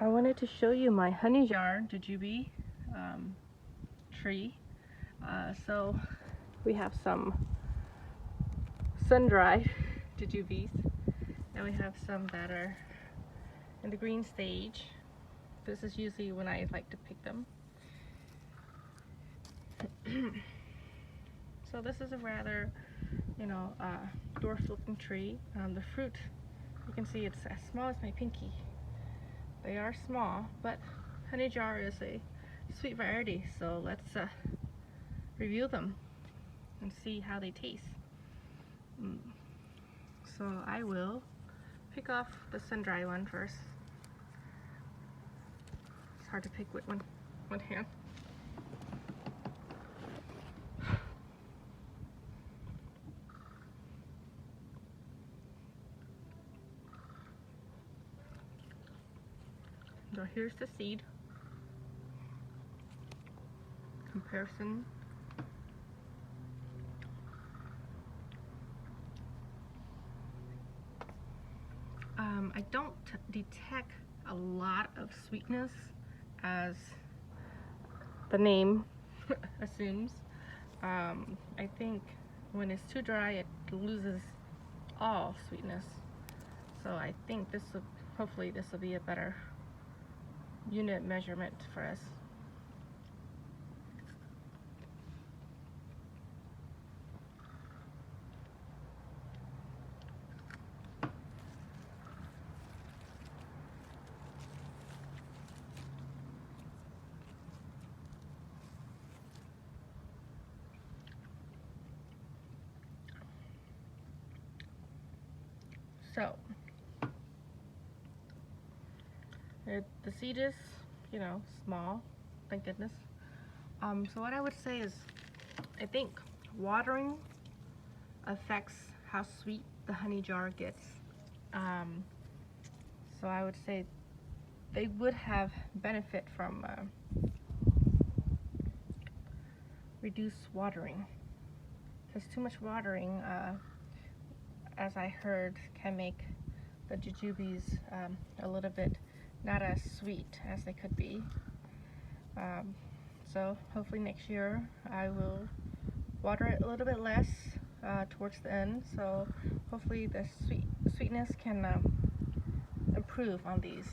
I wanted to show you my honey jar jujube tree. So we have some sun-dried jujubes, and we have some that are in the green stage. This is usually when I like to pick them. So this is a rather, dwarf-looking tree. The fruit, you can see it's as small as my pinky. They are small, but honey jar is a sweet variety, so let's review them and see how they taste. So I will pick off the sun-dry one first. It's hard to pick with one hand. So here's the seed comparison. I don't detect a lot of sweetness as the name assumes. I think when it's too dry, it loses all sweetness. So I think hopefully this will be a better unit measurement for us. So the seed is, small, thank goodness. So what I would say is, I think watering affects how sweet the honey jar gets. So I would say they would have benefit from reduced watering, because too much watering, as I heard, can make the jujubes a little bit not as sweet as they could be. So hopefully next year I will water it a little bit less towards the end, so hopefully the sweetness can improve on these.